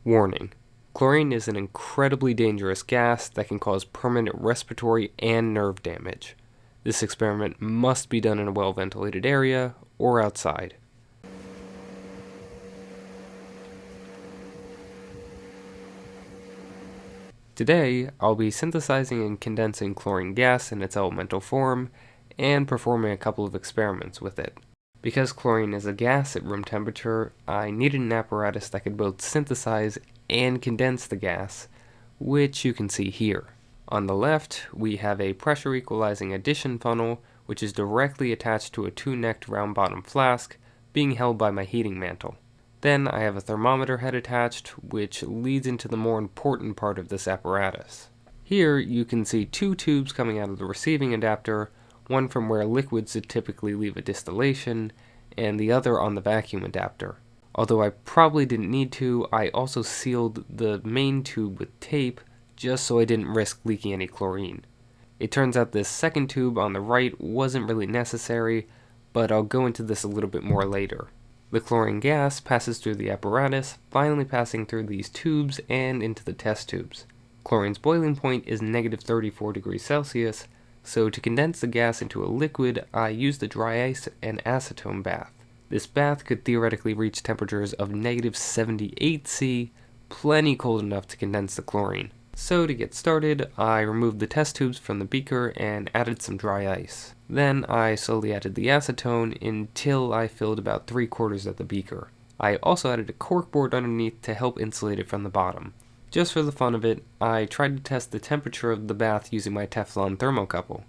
Warning: chlorine is an incredibly dangerous gas that can cause permanent respiratory and nerve damage. This experiment must be done in a well-ventilated area or outside. Today, I'll be synthesizing and condensing chlorine gas in its elemental form and performing a couple of experiments with it. Because chlorine is a gas at room temperature, I needed an apparatus that could both synthesize and condense the gas, which you can see here. On the left, we have a pressure equalizing addition funnel, which is directly attached to a two-necked round-bottom flask being held by my heating mantle. Then I have a thermometer head attached, which leads into the more important part of this apparatus. Here you can see two tubes coming out of the receiving adapter, one from where liquids would typically leave a distillation, and the other on the vacuum adapter. Although I probably didn't need to, I also sealed the main tube with tape, just so I didn't risk leaking any chlorine. It turns out this second tube on the right wasn't really necessary, but I'll go into this a little bit more later. The chlorine gas passes through the apparatus, finally passing through these tubes and into the test tubes. Chlorine's boiling point is negative 34 degrees Celsius, so to condense the gas into a liquid, I used the dry ice and acetone bath. This bath could theoretically reach temperatures of negative 78 C, plenty cold enough to condense the chlorine. So to get started, I removed the test tubes from the beaker and added some dry ice. Then I slowly added the acetone until I filled about 3/4 of the beaker. I also added a corkboard underneath to help insulate it from the bottom. Just for the fun of it, I tried to test the temperature of the bath using my Teflon thermocouple.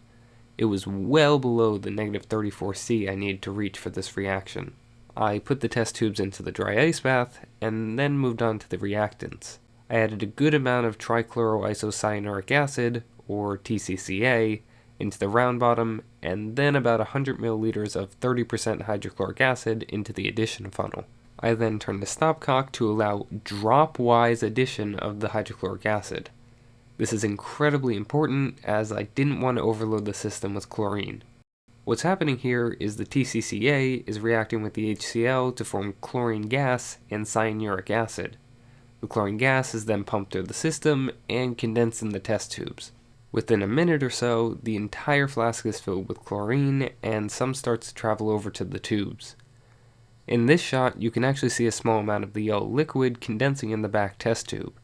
It was well below the negative 34 C I needed to reach for this reaction. I put the test tubes into the dry ice bath and then moved on to the reactants. I added a good amount of trichloroisocyanuric acid, or TCCA, into the round bottom, and then about 100 milliliters of 30% hydrochloric acid into the addition funnel. I then turned the stopcock to allow drop-wise addition of the hydrochloric acid. This is incredibly important as I didn't want to overload the system with chlorine. What's happening here is the TCCA is reacting with the HCl to form chlorine gas and cyanuric acid. The chlorine gas is then pumped through the system and condensed in the test tubes. Within a minute or so, the entire flask is filled with chlorine and some starts to travel over to the tubes. In this shot, you can actually see a small amount of the yellow liquid condensing in the back test tube.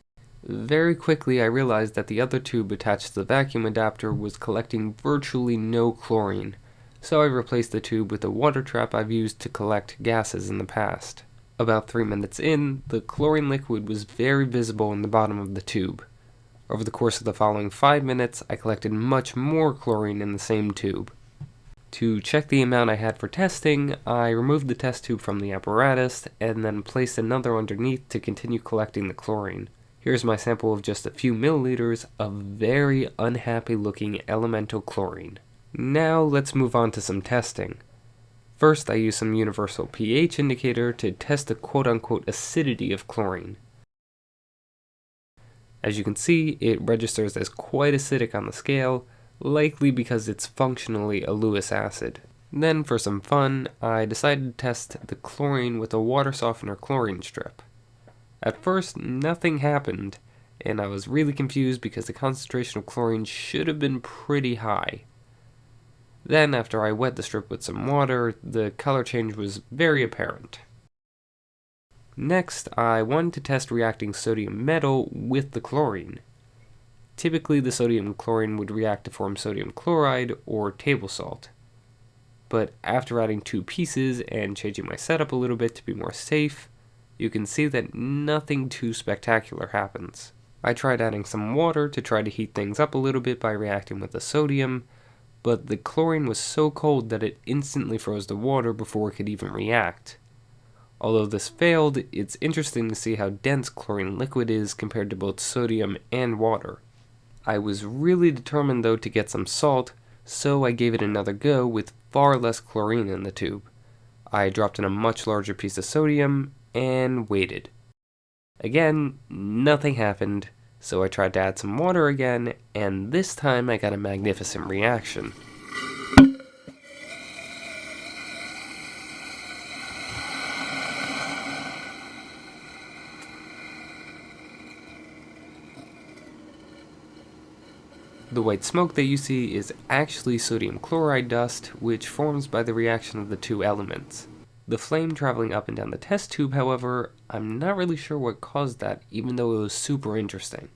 Very quickly I realized that the other tube attached to the vacuum adapter was collecting virtually no chlorine, so I replaced the tube with a water trap I've used to collect gases in the past. About 3 minutes in, the chlorine liquid was very visible in the bottom of the tube. Over the course of the following 5 minutes, I collected much more chlorine in the same tube. To check the amount I had for testing, I removed the test tube from the apparatus and then placed another underneath to continue collecting the chlorine. Here's my sample of just a few milliliters of very unhappy looking elemental chlorine. Now let's move on to some testing. First, I used some universal pH indicator to test the quote-unquote acidity of chlorine. As you can see, it registers as quite acidic on the scale, likely because it's functionally a Lewis acid. Then, for some fun, I decided to test the chlorine with a water softener chlorine strip. At first, nothing happened, and I was really confused because the concentration of chlorine should have been pretty high. Then, after I wet the strip with some water, the color change was very apparent. Next, I wanted to test reacting sodium metal with the chlorine. Typically, the sodium and chlorine would react to form sodium chloride or table salt. But after adding 2 pieces and changing my setup a little bit to be more safe, you can see that nothing too spectacular happens. I tried adding some water to try to heat things up a little bit by reacting with the sodium, but the chlorine was so cold that it instantly froze the water before it could even react. Although this failed, it's interesting to see how dense chlorine liquid is compared to both sodium and water. I was really determined though to get some salt, so I gave it another go with far less chlorine in the tube. I dropped in a much larger piece of sodium and waited. Again, nothing happened, so I tried to add some water again, and this time I got a magnificent reaction. The white smoke that you see is actually sodium chloride dust, which forms by the reaction of the two elements. The flame traveling up and down the test tube, however, I'm not really sure what caused that, even though it was super interesting.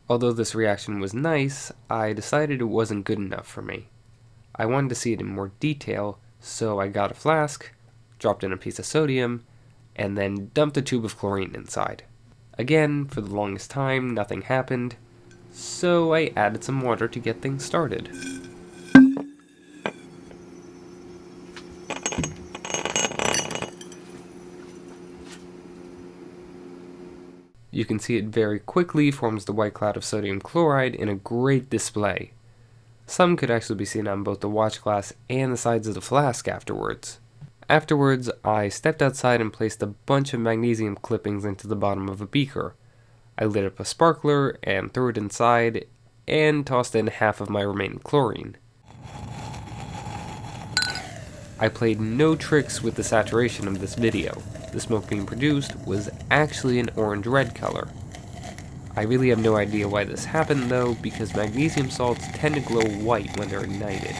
Although this reaction was nice, I decided it wasn't good enough for me. I wanted to see it in more detail, so I got a flask, dropped in a piece of sodium, and then dumped a tube of chlorine inside. Again, for the longest time, nothing happened, so I added some water to get things started. You can see it very quickly forms the white cloud of sodium chloride in a great display. Some could actually be seen on both the watch glass and the sides of the flask afterwards. Afterwards, I stepped outside and placed a bunch of magnesium clippings into the bottom of a beaker. I lit up a sparkler and threw it inside, and tossed in half of my remaining chlorine. I played no tricks with the saturation of this video. The smoke being produced was actually an orange-red color. I really have no idea why this happened though, because magnesium salts tend to glow white when they're ignited.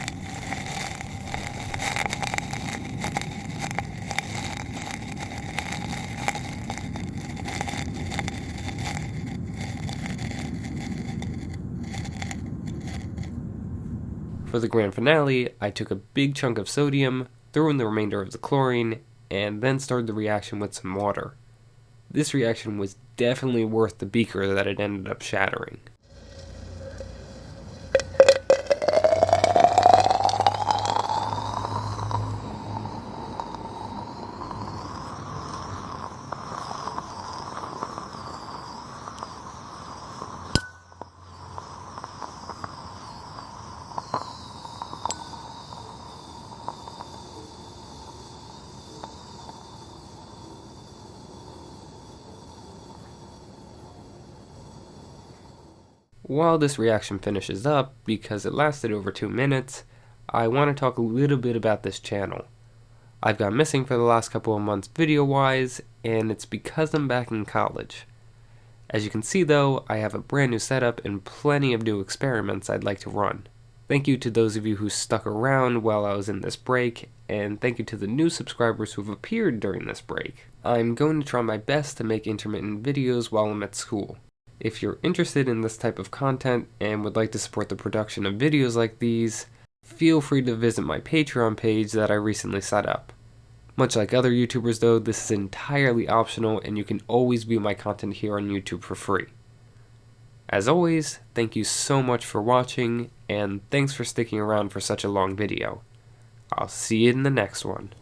For the grand finale, I took a big chunk of sodium, threw in the remainder of the chlorine, and then started the reaction with some water. This reaction was definitely worth the beaker that it ended up shattering. While this reaction finishes up, because it lasted over 2 minutes, I want to talk a little bit about this channel. I've gone missing for the last couple of months video-wise, and it's because I'm back in college. As you can see though, I have a brand new setup and plenty of new experiments I'd like to run. Thank you to those of you who stuck around while I was in this break, and thank you to the new subscribers who have appeared during this break. I'm going to try my best to make intermittent videos while I'm at school. If you're interested in this type of content and would like to support the production of videos like these, feel free to visit my Patreon page that I recently set up. Much like other YouTubers though, this is entirely optional and you can always view my content here on YouTube for free. As always, thank you so much for watching, and thanks for sticking around for such a long video. I'll see you in the next one.